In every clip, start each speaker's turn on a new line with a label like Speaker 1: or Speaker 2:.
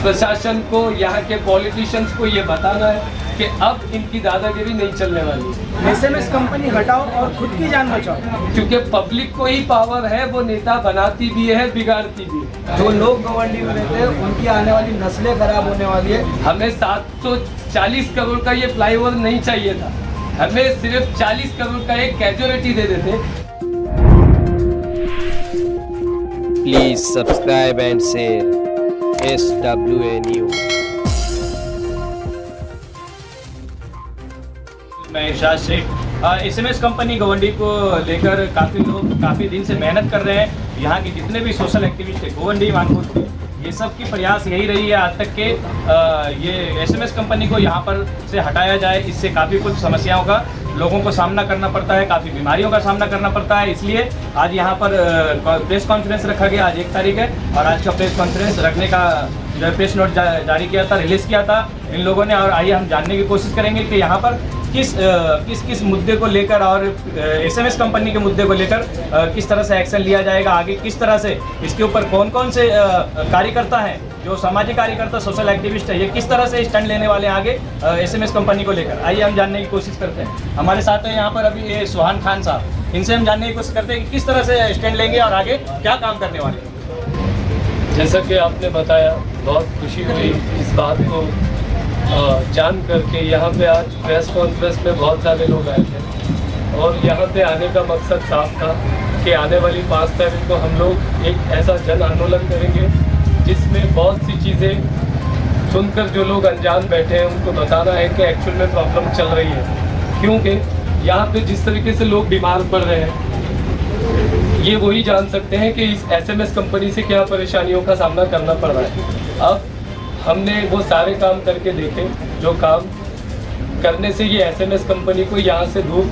Speaker 1: प्रशासन को, यहाँ के पॉलिटिशियंस को ये बताना है कि अब इनकी दादागिरी नहीं चलने वाली।
Speaker 2: एसएमएस कंपनी हटाओ और खुद की जान बचाओ,
Speaker 1: क्योंकि पब्लिक को ही पावर है, वो नेता बनाती भी है, बिगाड़ती भी है।
Speaker 2: जो लोग गवर्नमेंट में रहते हैं उनकी आने वाली नस्लें खराब होने वाली है।
Speaker 1: हमें 740 करोड़ का ये फ्लाईओवर नहीं चाहिए था, हमें सिर्फ 40 करोड़ का एक कैजुअलिटी दे देते।
Speaker 3: Please subscribe and share SWA News।
Speaker 4: मैं इरशाद शेख। एसएमएस कंपनी गवंडी को लेकर काफ़ी लोग काफ़ी दिन से मेहनत कर रहे हैं। यहाँ के जितने भी सोशल एक्टिविस्ट है गवंडी मानपुर के, ये सब की प्रयास यही रही है आज तक के ये एसएमएस कंपनी को यहाँ पर से हटाया जाए। इससे काफ़ी कुछ समस्याओं का लोगों को सामना करना पड़ता है, काफ़ी बीमारियों का सामना करना पड़ता है। इसलिए आज यहाँ पर प्रेस कॉन्फ्रेंस रखा गया। आज 1 तारीख है और आज का प्रेस कॉन्फ्रेंस रखने का जो प्रेस नोट जारी किया था, रिलीज़ किया था इन लोगों ने। और आइए हम जानने की कोशिश करेंगे कि यहाँ पर किस मुद्दे को लेकर और एसएमएस कंपनी के मुद्दे को लेकर किस तरह से एक्शन लिया जाएगा, आगे किस तरह से इसके ऊपर कौन कौन से कार्यकर्ता हैं, जो सामाजिक कार्यकर्ता सोशल एक्टिविस्ट है, ये किस तरह से स्टैंड लेने वाले हैं आगे एसएमएस कंपनी को लेकर। आइए हम जानने की कोशिश करते हैं। हमारे साथ है यहाँ पर अभी ये सुहान खान साहब, इनसे हम जानने की कोशिश करते हैं कि किस तरह से स्टैंड लेंगे और आगे क्या काम करने वाले हैं।
Speaker 1: जैसा कि आपने बताया, बहुत खुशी हुई इस बात को जान करके। यहाँ पे आज प्रेस कॉन्फ्रेंस में बहुत सारे लोग आए थे और यहाँ पे आने का मकसद साफ था कि आने वाली 5 तारीख को हम लोग एक ऐसा जन आंदोलन करेंगे जिसमें बहुत सी चीज़ें सुनकर जो लोग अनजान बैठे हैं उनको बताना है कि एक्चुअल में प्रॉब्लम चल रही है। क्योंकि यहाँ पे जिस तरीके से लोग बीमार पड़ रहे हैं, ये वही जान सकते हैं कि इस एसएमएस कंपनी से क्या परेशानियों का सामना करना पड़ रहा है। अब हमने वो सारे काम करके देखे जो काम करने से ये एसएमएस कंपनी को यहाँ से दूर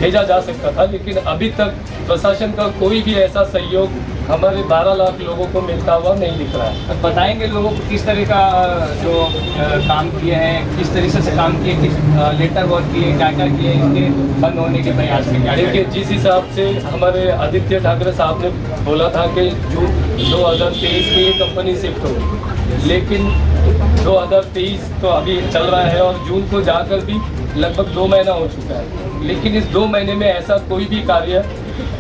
Speaker 1: भेजा जा सकता था, लेकिन अभी तक प्रशासन का कोई भी ऐसा सहयोग हमारे 12 लाख लोगों को मिलता हुआ नहीं दिख रहा है।
Speaker 4: बताएंगे लोगों को किस तरह का जो काम किए हैं, किस तरीके से काम किए, किस लेटर वर्क किए, क्या क्या किए, इसके बंद होने के प्रयास में क्या।
Speaker 1: देखिए, जिस हिसाब से हमारे आदित्य ठाकरे साहब ने बोला था कि जून 2023 में ये कंपनी शिफ्ट होगी, लेकिन 2023 तो अभी चल रहा है और जून को जाकर भी लगभग 2 महीना हो चुका है। लेकिन इस 2 महीने में ऐसा कोई भी कार्य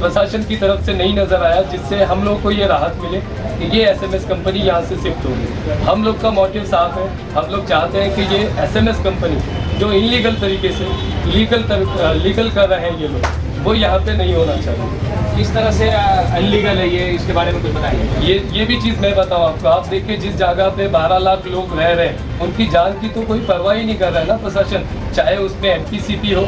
Speaker 1: प्रशासन की तरफ से नहीं नज़र आया जिससे हम लोग को ये राहत मिले कि ये एसएमएस कंपनी यहाँ से शिफ्ट होगी। हम लोग का मोटिव साफ है, हम लोग चाहते हैं कि ये एसएमएस कंपनी जो इलीगल तरीके से लीगल कर रहे हैं ये लोग, वो यहाँ पे नहीं होना चाहिए।
Speaker 4: किस तरह से अनलीगल है ये, इसके बारे में कुछ बताइए।
Speaker 1: ये भी चीज़ मैं बताऊँ आपको। आप देखिए, जिस जगह पे 12 लाख लोग रह रहे हैं उनकी जान की तो कोई परवाह ही नहीं कर रहा है ना प्रशासन, चाहे उसमें एमपीसीपी हो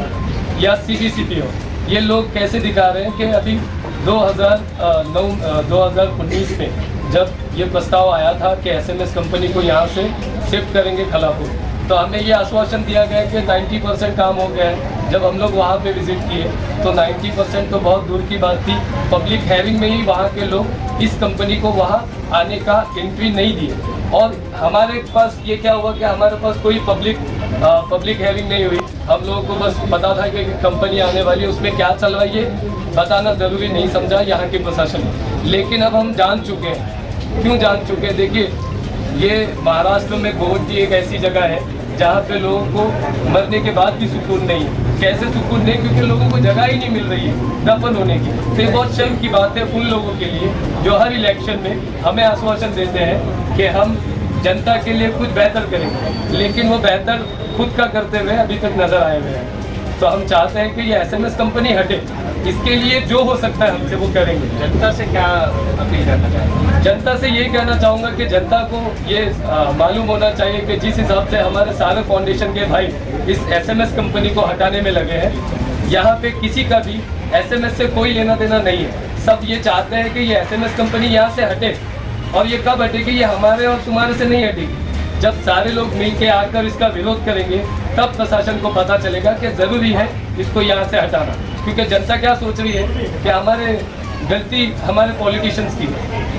Speaker 1: या सीबीसीपी हो। ये लोग कैसे दिखा रहे हैं कि अभी 2019 में जब ये प्रस्ताव आया था कि एसएमएस कंपनी को यहाँ से शिफ्ट करेंगे खलापुर, तो हमें ये आश्वासन दिया गया कि 90% काम हो गया है। जब हम लोग वहाँ पे विजिट किए तो 90% तो बहुत दूर की बात थी। पब्लिक हेयरिंग में ही वहाँ के लोग इस कंपनी को वहाँ आने का एंट्री नहीं दिए। और हमारे पास ये क्या हुआ कि हमारे पास कोई पब्लिक हेयरिंग नहीं हुई। हम लोगों को बस पता था कि कंपनी आने वाली है, उसमें क्या चल रहा है ये बताना ज़रूरी नहीं समझा यहाँ के प्रशासन ने। लेकिन अब हम जान चुके हैं। क्यों जान चुके हैं? देखिए, ये महाराष्ट्र में गोवंडी एक ऐसी जगह है जहाँ पे लोगों को मरने के बाद भी सुकून नहीं है। कैसे सुकून नहीं? क्योंकि लोगों को जगह ही नहीं मिल रही है दफन होने की। तो ये बहुत शर्म की बात है उन लोगों के लिए जो हर इलेक्शन में हमें आश्वासन देते हैं कि हम जनता के लिए कुछ बेहतर करेंगे, लेकिन वो बेहतर खुद का करते हुए अभी तक नजर आए हुए हैं। तो हम चाहते हैं कि ये एसएमएस कंपनी हटे। इसके लिए जो हो सकता है हमसे वो करेंगे।
Speaker 4: जनता से क्या अपील करना चाहिए?
Speaker 1: जनता से ये कहना चाहूँगा कि जनता को ये मालूम होना चाहिए कि जिस हिसाब से हमारे सारे फाउंडेशन के भाई इस एसएमएस कंपनी को हटाने में लगे हैं, यहाँ पे किसी का भी एसएमएस से कोई लेना देना नहीं है। सब ये चाहते हैं कि ये एसएमएस कंपनी यहाँ से हटे। और ये कब हटेगी? ये हमारे और तुम्हारे से नहीं हटेगी। जब सारे लोग मिल के आकर इसका विरोध करेंगे तब प्रशासन को पता चलेगा कि ज़रूरी है इसको यहाँ से हटाना। क्योंकि जनता क्या सोच रही है कि गलती हमारे पॉलिटिशियंस की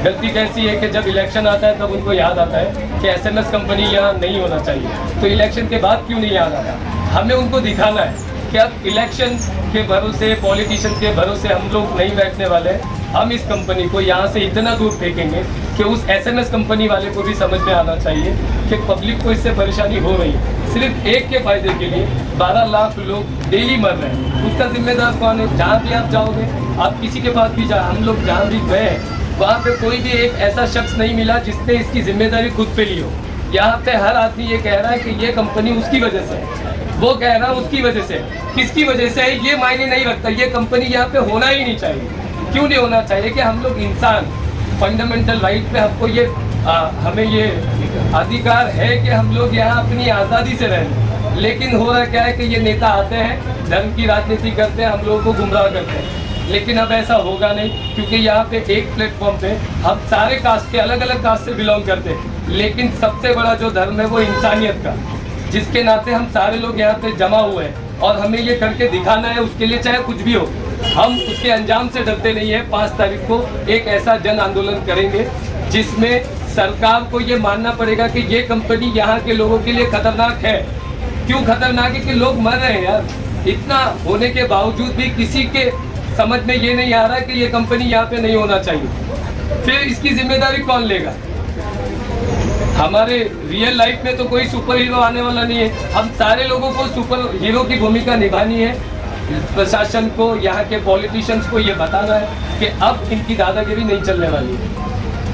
Speaker 1: गलती कैसी है कि जब इलेक्शन आता है तब उनको याद आता है कि एसएमएस कंपनी यहाँ नहीं होना चाहिए। तो इलेक्शन के बाद क्यों नहीं याद आता? हमें उनको दिखाना है कि अब इलेक्शन के भरोसे, पॉलिटिशियंस के भरोसे हम लोग नहीं बैठने वाले हैं। हम इस कंपनी को यहाँ से इतना दूर फेंकेंगे कि उस SMS कंपनी वाले को भी समझ में आना चाहिए कि पब्लिक को इससे परेशानी हो रही है। सिर्फ एक के फायदे के लिए 12 लाख लोग डेली मर रहे हैं, उसका जिम्मेदार कौन है? जहाँ भी आप जाओगे, आप किसी के पास भी हम लोग जहाँ भी गए वहाँ पे कोई भी एक ऐसा शख्स नहीं मिला जिसने इसकी जिम्मेदारी खुद पे ली हो। यहाँ पे हर आदमी ये कह रहा है कि ये कंपनी उसकी वजह से है, वो कह रहा है उसकी वजह से। किसकी वजह से है ये मायने नहीं रखता, ये कंपनी यहाँ पे होना ही नहीं चाहिए। क्यों नहीं होना चाहिए? कि हम लोग इंसान, फंडामेंटल राइट पे हमको ये हमें ये अधिकार है कि हम लोग यहाँ अपनी आज़ादी से रहें। लेकिन हो रहा क्या है कि ये नेता आते हैं, धर्म की राजनीति करते हैं, हम लोगों को गुमराह करते हैं। लेकिन अब ऐसा होगा नहीं, क्योंकि यहाँ पे एक प्लेटफॉर्म पे हम सारे कास्ट के, अलग अलग कास्ट से बिलोंग करते हैं, लेकिन सबसे बड़ा जो धर्म है वो इंसानियत का, जिसके नाते हम सारे लोग यहाँ पे जमा हुए हैं और हमें ये करके दिखाना है। उसके लिए चाहे कुछ भी हो, हम उसके अंजाम से डरते नहीं है। 5 तारीख को एक ऐसा जन आंदोलन करेंगे जिसमें सरकार को ये मानना पड़ेगा कि ये कंपनी यहाँ के लोगों के लिए खतरनाक है। क्यों खतरनाक है? कि लोग मर रहे हैं यार। इतना होने के बावजूद भी किसी के समझ में ये नहीं आ रहा कि ये कंपनी यहाँ पे नहीं होना चाहिए। फिर इसकी जिम्मेदारी कौन लेगा? हमारे रियल लाइफ में तो कोई सुपर हीरो आने वाला नहीं है। हम सारे लोगों को सुपर हीरो की भूमिका निभानी है। प्रशासन को, यहाँ के पॉलिटिशियंस को ये बताना है कि अब इनकी दादागिरी नहीं चलने वाली है।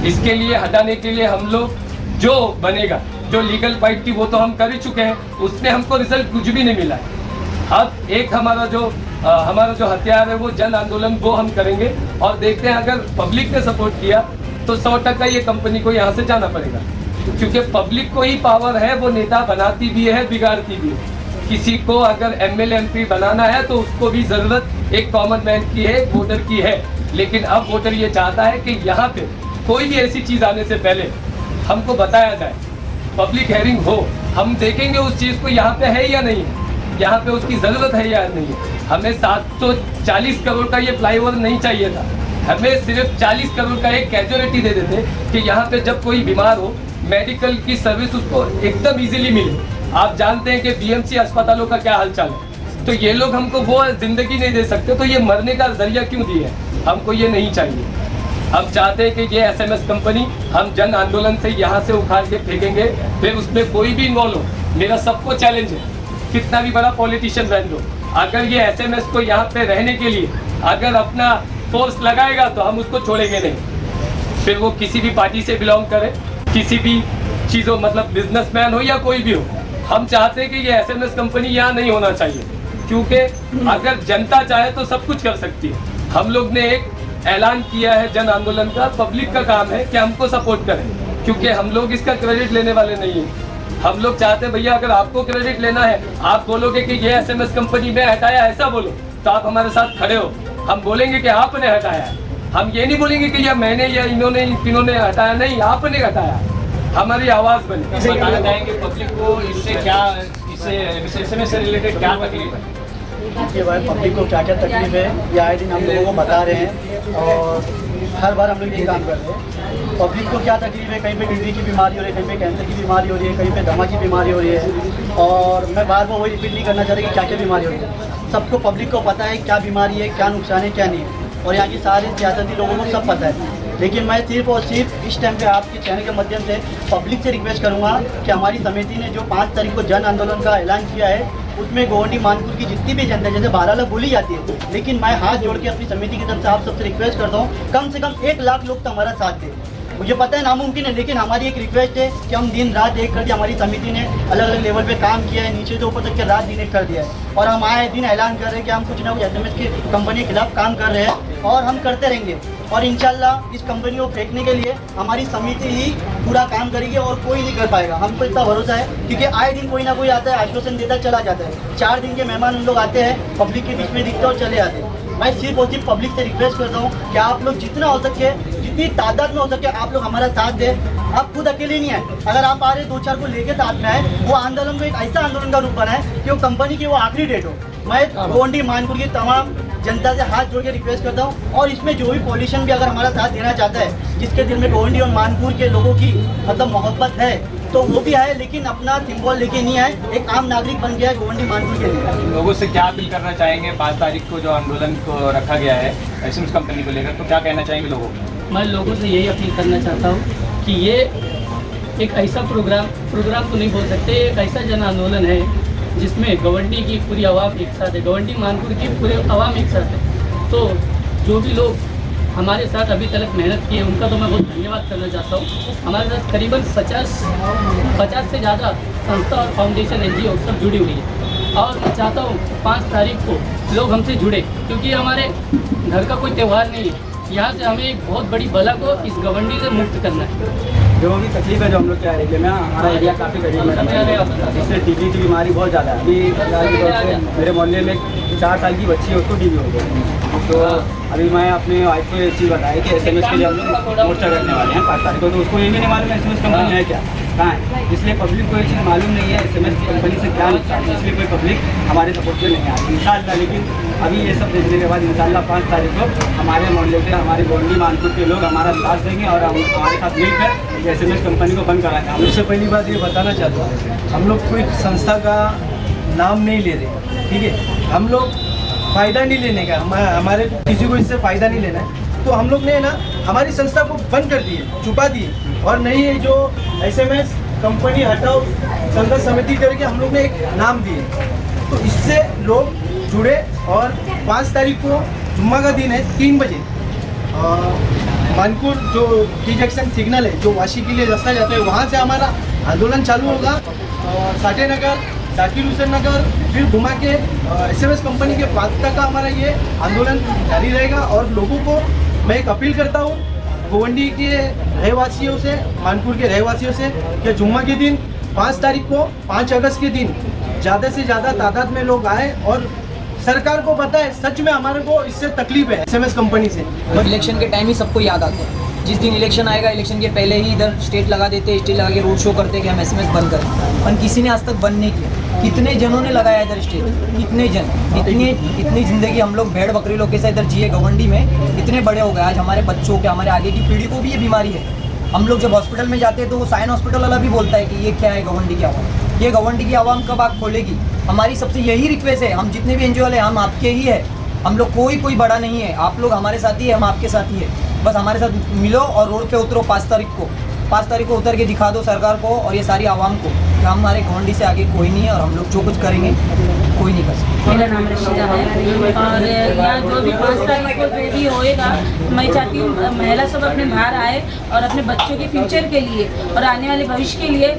Speaker 1: इसके लिए हटाने के लिए हम लोग जो बनेगा, जो लीगल फाइट थी वो तो हम कर ही चुके हैं, उसने हमको रिजल्ट कुछ भी नहीं मिला। अब एक हमारा जो हथियार है वो जन आंदोलन, वो हम करेंगे और देखते हैं अगर पब्लिक ने सपोर्ट किया तो 100% ये कंपनी को यहाँ से जाना पड़ेगा, क्योंकि पब्लिक को ही पावर है। वो नेता बनाती भी है, बिगाड़ती भी है। किसी को अगर MLA MP बनाना है तो उसको भी ज़रूरत एक कॉमन मैन की है, एक वोटर की है। लेकिन अब वोटर ये चाहता है कि यहाँ पे कोई भी ऐसी चीज़ आने से पहले हमको बताया जाए, पब्लिक हेयरिंग हो, हम देखेंगे उस चीज़ को यहाँ पे है या नहीं है, यहाँ पे उसकी ज़रूरत है या नहीं है। हमें 740 करोड़ का ये फ्लाईओवर नहीं चाहिए था, हमें सिर्फ 40 करोड़ का एक कैजुअलिटी दे देते कि यहाँ पे जब कोई बीमार हो, मेडिकल की सर्विस उसको एकदम इजीली मिले। आप जानते हैं कि BMC अस्पतालों का क्या हालचाल है, तो ये लोग हमको वो जिंदगी नहीं दे सकते, तो ये मरने का जरिया क्यों दिए? हमको ये नहीं चाहिए। हम चाहते हैं कि ये SMS कंपनी हम जन आंदोलन से यहाँ से उखाड़ के फेंकेंगे। फिर उसमें कोई भी इन्वॉल्व हो, मेरा सबको चैलेंज है, कितना भी बड़ा पॉलिटिशियन बन दो, अगर ये SMS को यहाँ पे रहने के लिए अगर अपना फोर्स लगाएगा तो हम उसको छोड़ेंगे नहीं। फिर वो किसी भी पार्टी से बिलोंग करे, किसी भी चीज़ों, मतलब बिजनेसमैन हो या कोई भी हो, हम चाहते हैं कि ये SMS कंपनी यहाँ नहीं होना चाहिए, क्योंकि अगर जनता चाहे तो सब कुछ कर सकती है। हम लोग ने एक ऐलान किया है जन आंदोलन का, पब्लिक का काम है कि हमको सपोर्ट करें, क्योंकि हम लोग इसका क्रेडिट लेने वाले नहीं हैं। हम लोग चाहते हैं भैया अगर आपको क्रेडिट लेना है, आप बोलोगे कि ये SMS कंपनी में हटाया, ऐसा बोलो तो आप हमारे साथ खड़े हो, हम बोलेंगे कि आपने हटाया है। हम ये नहीं बोलेंगे कि या मैंने या इन्होंने तीनों हटाया, नहीं, आपने हटाया। हमारी आवाज़ बने।
Speaker 4: बताना चाहेंगे पब्लिक को इससे क्या, इससे SMS से रिलेटेड क्या तकलीफ है?
Speaker 2: देखिए भाई, पब्लिक को क्या क्या तकलीफ है ये आए दिन हम लोगों को बता रहे हैं और हर बार हम लोग यही काम कर रहे हैं। पब्लिक को क्या तकलीफ है, कहीं पे टीबी की बीमारी हो रही है, कहीं पे कैंसर की बीमारी हो रही है, कहीं पे दमा की बीमारी हो रही है। और मैं बार बार वही रिपीट नहीं करना चाहता कि क्या क्या बीमारी हो रही है। सबको, पब्लिक को पता है क्या बीमारी है, क्या नुकसान है, क्या नहीं है, और यहाँ की सारे सियासती लोगों को सब पता है। लेकिन मैं सिर्फ और सिर्फ इस टाइम पे आपके चैनल के माध्यम से पब्लिक से रिक्वेस्ट करूंगा कि हमारी समिति ने जो 5 तारीख को जन आंदोलन का ऐलान किया है, उसमें गोवंडी मानपुर की जितनी भी जनता, जैसे 12 लाख बोली जाती है, लेकिन मैं हाथ जोड़ के अपनी समिति की तरफ से आप सबसे रिक्वेस्ट करता हूँ, कम से कम 1 लाख लोग तो हमारा साथ दें। मुझे पता है नामुमकिन है, लेकिन हमारी एक रिक्वेस्ट है कि हम दिन रात एक कर दिया। हमारी समिति ने अलग अलग लेवल पे काम किया है, नीचे से ऊपर तक के रात दिन एक कर दिया है, और हम आए दिन ऐलान कर रहे हैं कि हम कुछ ना कुछ SMS की कंपनी के खिलाफ काम कर रहे हैं और हम करते रहेंगे। और इंशाल्लाह इस कंपनी को फेंकने के लिए हमारी समिति ही पूरा काम करेगी और कोई नहीं कर पाएगा, हमको इतना भरोसा है। क्योंकि आए दिन कोई ना कोई आता है, आश्वासन देता चला जाता है। 4 दिन के मेहमान हम लोग आते हैं, पब्लिक के बीच में दिखते और चले आते हैं। मैं सिर्फ और सिर्फ पब्लिक से रिक्वेस्ट करता हूँ कि आप लोग जितना हो सके, जितनी तादाद में हो सके, आप लोग हमारा साथ दें। आप खुद अकेले नहीं हैं, अगर आप आ रहे 2-4 को लेके साथ में आए, वो आंदोलन को एक ऐसा आंदोलन का रूप बनाए कि वो कंपनी की वो आखिरी डेट हो। मैं गोवंडी मानपुर की तमाम जनता से हाथ जोड़ के रिक्वेस्ट करता हूँ, और इसमें जो भी पॉलिटिशियन भी अगर हमारा साथ देना चाहता है, जिसके दिल में गोवंडी और मानपुर के लोगों की मतलब मोहब्बत है, तो वो भी आए, लेकिन अपना सिंबल लेके नहीं आए, एक आम नागरिक बन गया है गोवंडी मानपुर के लिए।
Speaker 4: लोगों से क्या अपील करना चाहेंगे? 5 तारीख को जो आंदोलन को रखा गया है SMS कंपनी को लेकर, तो क्या कहना चाहेंगे लोगों को?
Speaker 5: मैं लोगों से यही अपील करना चाहता हूँ कि ये एक ऐसा प्रोग्राम तो नहीं बोल सकते, एक ऐसा जन आंदोलन है जिसमें गवंडी की पूरी आवाम एक साथ है, गवंडी मानपुर की पूरे आवाम एक साथ है। तो जो भी लोग हमारे साथ अभी तक मेहनत की है उनका तो मैं बहुत धन्यवाद करना चाहता हूँ। हमारे साथ करीबन 50 से ज़्यादा संस्था और फाउंडेशन NGO सब जुड़ी हुई है और मैं चाहता हूँ 5 तारीख को लोग हमसे जुड़े, क्योंकि हमारे घर का कोई त्यौहार नहीं है। यहाँ से हमें एक बहुत बड़ी बला को इस गवंडी से मुक्त करना है।
Speaker 2: जो भी तकलीफ है जो हम लोग के एरिया में, हमारा एरिया काफ़ी गरीब है, इससे टीबी की बीमारी बहुत ज़्यादा है। अभी फिलहाल के तौर पे मेरे मोहल्ले में 4 साल की बच्ची है, उसको टीबी हो गई। तो अभी मैं अपने वाइफ को एक चीज़ बताई कि SMS के लिए हम लोग मोर्चा करने वाले हैं 5 तारीख को, तो उसको ये भी नहीं मालूम SMS कंपनी है क्या, कहाँ है। इसलिए पब्लिक को ये चीज़ मालूम नहीं है SMS कंपनी से क्या नुकसान है, इसलिए कोई पब्लिक हमारे सपोर्ट में नहीं आती इंशाल्लाह। लेकिन अभी ये सब देखने के बाद इंशाल्लाह 5 तारीख को हमारे मोहल्ले से हमारे गवंडी मानपुर के लोग हमारा साथ देंगे और हमारे साथ मिलकर SMS कंपनी को बंद कराएंगे। हम सबसे पहली बात ये बताना चाहता हूँ, हम लोग कोई संस्था का नाम नहीं ले रहे, ठीक है। हम लोग फ़ायदा नहीं लेने का, हमारे किसी को इससे फ़ायदा नहीं लेना है। तो हम लोग ने ना हमारी संस्था को बंद कर दिए, छुपा दिए, और नहीं है जो SMS कंपनी हटाओ संघर्ष समिति करके हम लोग ने एक नाम दिए। तो इससे लोग जुड़े और 5 तारीख को जुम्मा का दिन है 3 बजे मानपुर जो टी जंक्शन सिग्नल है जो वाशी के लिए रास्ता जाता है वहाँ से हमारा आंदोलन चालू होगा। साठे नगर, जाकिर हुसैन नगर, फिर घुमा के SMS कंपनी के पास तक का हमारा ये आंदोलन जारी रहेगा। और लोगों को मैं एक अपील करता हूँ गवंडी के रहवासियों से, मानपुर के रहवासियों से, कि जुम्मा के दिन 5 तारीख को 5 अगस्त के दिन ज़्यादा से ज़्यादा तादाद में लोग आए और सरकार को पता है सच में हमारे को इससे तकलीफ है SMS कंपनी से।
Speaker 6: इलेक्शन के टाइम ही सबको याद आता है, जिस दिन इलेक्शन आएगा इलेक्शन के पहले ही इधर स्टेट लगा देते, स्टेट लगा के रोड शो करते कि हम SMS बंद करें, पर किसी ने आज तक बंद नहीं किया। कितने जनों ने लगाया इधर स्टेट, कितने जन, इतनी ज़िंदगी हम लोग भेड़ बकरी लोग के साथ इधर जिए गवंडी में, इतने बड़े हो गए। आज हमारे बच्चों के, हमारे आगे की पीढ़ी को भी ये बीमारी है। हम लोग जब हॉस्पिटल में जाते हैं तो वो साइन हॉस्पिटल वाला भी बोलता है कि ये क्या है गवंडी की आवाम, ये गवंडी की आवाम कब आग खोलेगी। हमारी सबसे यही रिक्वेस्ट है, हम जितने भी NGO वाले हम आपके ही है, हम लोग कोई बड़ा नहीं है, आप लोग हमारे साथ ही है, हम आपके साथ ही है। बस हमारे साथ मिलो और रोड पे उतरो 5 तारीख को उतर के दिखा दो सरकार को और ये सारी आवाम को कि हमारे गवंडी से आगे कोई नहीं है और हम लोग जो कुछ करेंगे कोई नहीं कर सकता।
Speaker 7: मेरा नाम रशीदा है और यहाँ जो भी 5 तारीख को जो भी होएगा, मैं चाहती हूँ महिला सब अपने बाहर आए और अपने बच्चों के फ्यूचर के लिए और आने वाले भविष्य के लिए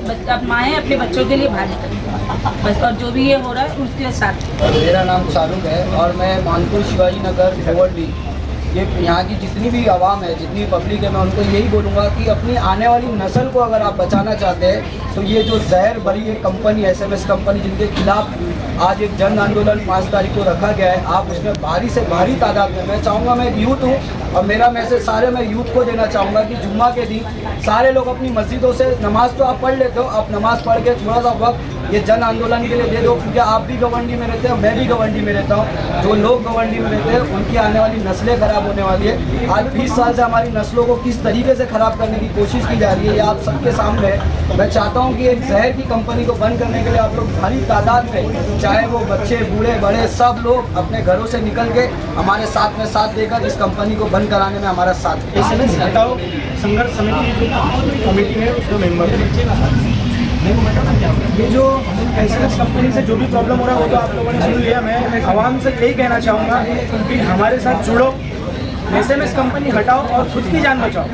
Speaker 7: माएँ अपने बच्चों के लिए बाहर निकलें बस, और जो भी ये हो रहा है उसके साथ।
Speaker 8: मेरा नाम शाहरुख है और मैं मानपुर शिवाजी नगर गवंडी, ये यहाँ की जितनी भी आवाम है, जितनी पब्लिक है, मैं उनको यही बोलूँगा कि अपनी आने वाली नस्ल को अगर आप बचाना चाहते हैं तो ये जो जहर भरी ये कंपनी SMS कंपनी जिनके खिलाफ आज एक जन आंदोलन 5 तारीख को रखा गया है, आप उसमें भारी से भारी तादाद में, मैं चाहूँगा, मैं एक यूथ हूँ और मेरा मैसेज सारे मैं यूथ को देना चाहूँगा कि जुम्मा के दिन सारे लोग अपनी मस्जिदों से नमाज़ तो आप पढ़ लेते हो, आप नमाज़ पढ़ के थोड़ा सा वक्त ये जन आंदोलन के लिए दे दो, क्योंकि आप भी गवंडी में रहते हो, मैं भी गवंडी में रहता हूँ। जो लोग गवंडी में रहते हैं उनकी आने वाली नस्लें ख़राब होने वाली है। आज 20 साल से हमारी नस्लों को किस तरीके से ख़राब करने की कोशिश की जा रही है, ये आप सबके सामने है। मैं चाहता हूँ कि एक जहर की कंपनी को बंद करने के लिए आप लोग भारी तादाद में, चाहे वो बच्चे बूढ़े बड़े, सब लोग अपने घरों से निकल के हमारे साथ में साथ देकर इस कंपनी को बंद कराने में हमारा साथ है।
Speaker 2: SMS हटाओ संघर्ष समिति कमेटी है उसका मेंबर है। ये जो SMS कंपनी से जो भी प्रॉब्लम हो रहा है वो तो आप लोगों ने सुन लिया। मैं आवाम से यही कहना चाहूँगा कि हमारे साथ जुड़ो, SMS कंपनी हटाओ और खुद की जान बचाओ।